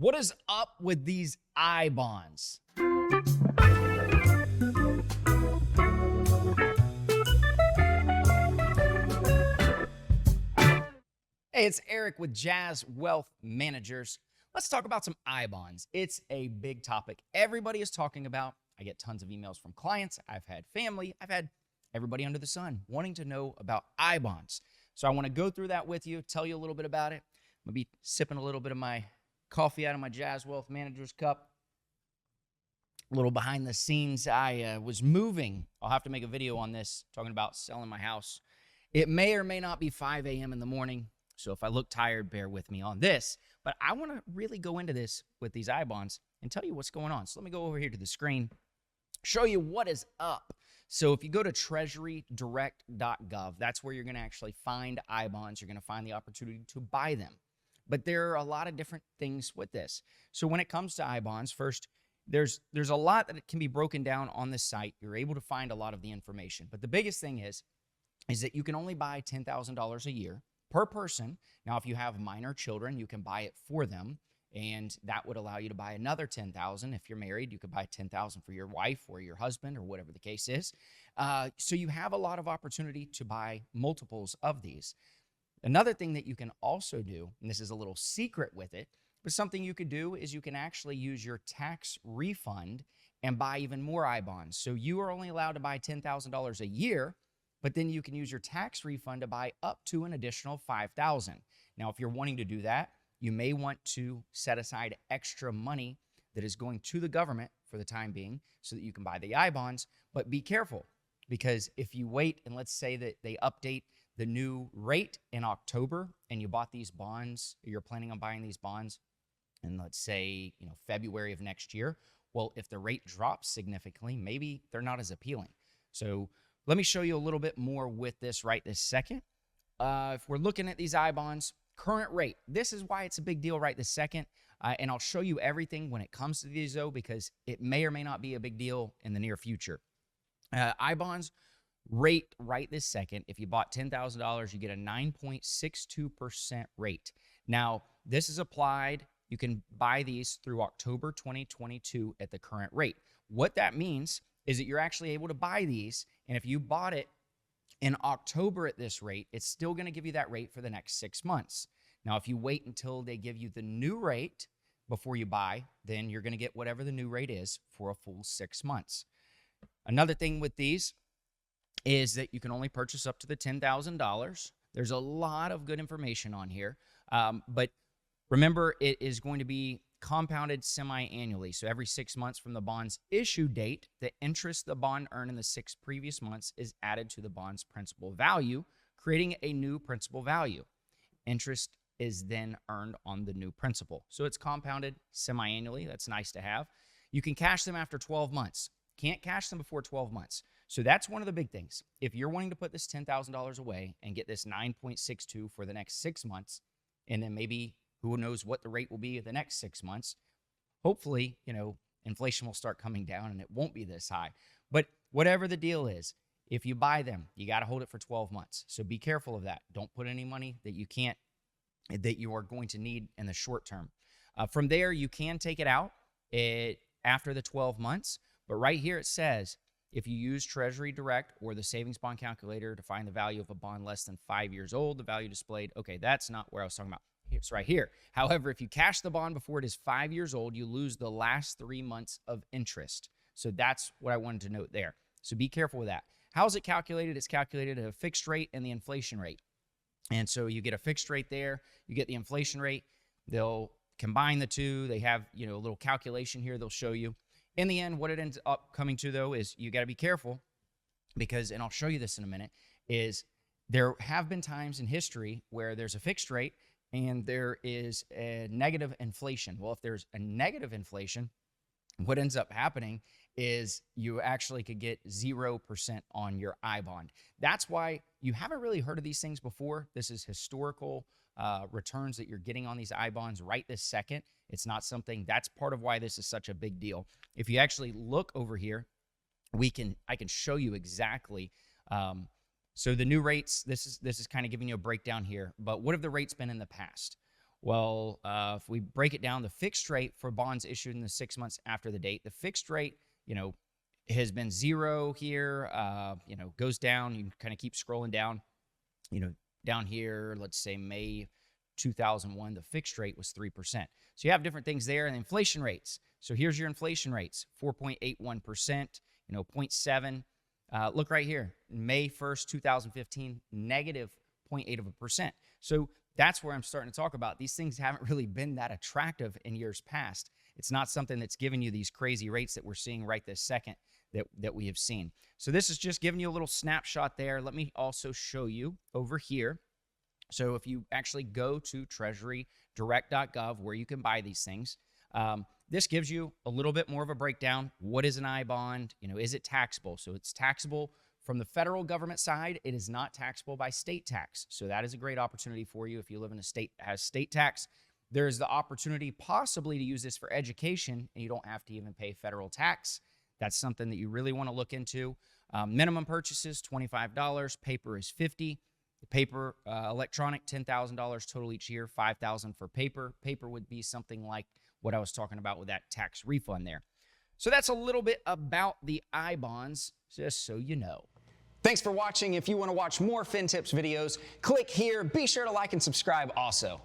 What is up with these I bonds? Hey, it's Eric with Jazz Wealth Managers. Let's talk about some I bonds. It's a big topic everybody is talking about. I get tons of emails from clients. I've had family. I've had everybody under the sun wanting to know about I bonds. So I want to go through that with you, tell you a little bit about it. I'm going to be sipping a little bit of my coffee out of my Jazz Wealth Managers cup. A little behind the scenes, I was moving. I'll have to make a video on this, talking about selling my house. It may or may not be 5 a.m. in the morning, so if I look tired, bear with me on this. But I want to really go into this with these I bonds and tell you what's going on. So let me go over here to the screen, show you what is up. So if you go to treasurydirect.gov, that's where you're going to actually find I bonds. You're going to find the opportunity to buy them. But there are a lot of different things with this. So when it comes to I bonds, first, there's a lot that can be broken down on this site. You're able to find a lot of the information. But the biggest thing is that you can only buy $10,000 a year per person. Now, if you have minor children, you can buy it for them, and that would allow you to buy another $10,000. If you're married, you could buy $10,000 for your wife or your husband or whatever the case is. So you have a lot of opportunity to buy multiples of these. Another thing that you can also do, and this is a little secret with it, but something you could do is you can actually use your tax refund and buy even more I bonds. So you are only allowed to buy $10,000 a year, but then you can use your tax refund to buy up to an additional $5,000. Now, if you're wanting to do that, you may want to set aside extra money that is going to the government for the time being so that you can buy the I bonds. But be careful, because if you wait and let's say that they update the new rate in October and you bought these bonds, you're planning on buying these bonds in, let's say, February of next year, well, if the rate drops significantly, maybe they're not as appealing. So let me show you a little bit more with this right this second. If we're looking at these I bonds, current rate, this is why it's a big deal right this second. And I'll show you everything when it comes to these, though, because it may or may not be a big deal in the near future. I bonds rate right this second, if you bought $10,000, you get a 9.62% rate. Now, this is applied. You can buy these through October 2022 at the current rate. What that means is that you're actually able to buy these, and if you bought it in October at this rate, it's still going to give you that rate for the next 6 months. Now, if you wait until they give you the new rate before you buy, then you're going to get whatever the new rate is for a full 6 months. Another thing with these is that you can only purchase up to the $10,000. There's a lot of good information on here, but remember, it is going to be compounded semi-annually. So every 6 months from the bond's issue date, the interest the bond earned in the 6 previous months is added to the bond's principal value, creating a new principal value. Interest is then earned on the new principal. So it's compounded semi-annually. That's nice to have. You can cash them after 12 months. Can't cash them before 12 months. So that's one of the big things. If you're wanting to put this $10,000 away and get this 9.62 for the next 6 months, and then maybe who knows what the rate will be the next 6 months, hopefully, inflation will start coming down and it won't be this high. But whatever the deal is, if you buy them, you got to hold it for 12 months. So be careful of that. Don't put any money that you are going to need in the short term. From there, you can take it out after the 12 months. But right here it says, if you use Treasury Direct or the savings bond calculator to find the value of a bond less than 5 years old, the value displayed. Okay, that's not where I was talking about. It's right here. However, if you cash the bond before it is 5 years old, you lose the last 3 months of interest. So that's what I wanted to note there. So be careful with that. How is it calculated? It's calculated at a fixed rate and the inflation rate. And so you get a fixed rate there. You get the inflation rate. They'll combine the two. They have, a little calculation here they'll show you. In the end, what it ends up coming to, though, is you got to be careful because, and I'll show you this in a minute, is there have been times in history where there's a fixed rate and there is a negative inflation. Well, if there's a negative inflation, what ends up happening is you actually could get 0% on your I bond. That's why you haven't really heard of these things before. This is historical returns that you're getting on these I bonds right this second. It's not something, that's part of why this is such a big deal. If you actually look over here, I can show you exactly. So the new rates, this is kind of giving you a breakdown here, but what have the rates been in the past? Well, if we break it down, the fixed rate for bonds issued in the 6 months after the date, the fixed rate, has been zero here, goes down. You kind of keep scrolling down, down here, let's say May 2001, the fixed rate was 3%. So you have different things there. And inflation rates. So here's your inflation rates, 4.81%, 0.7. Look right here, May 1st, 2015, negative 0.8%. So that's where I'm starting to talk about. These things haven't really been that attractive in years past. It's not something that's giving you these crazy rates that we're seeing right this second that we have seen. So this is just giving you a little snapshot there. Let me also show you over here. So if you actually go to treasurydirect.gov where you can buy these things, this gives you a little bit more of a breakdown. What is an I bond? Is it taxable? So it's taxable from the federal government side. It is not taxable by state tax. So that is a great opportunity for you if you live in a state that has state tax. There's the opportunity possibly to use this for education, and you don't have to even pay federal tax. That's something that you really want to look into. Minimum purchases, $25. Paper is $50. The paper, electronic, $10,000 total each year, $5,000 for paper. Paper would be something like what I was talking about with that tax refund there. So that's a little bit about the I bonds, just so you know. Thanks for watching. If you want to watch more FinTips videos, click here. Be sure to like and subscribe also.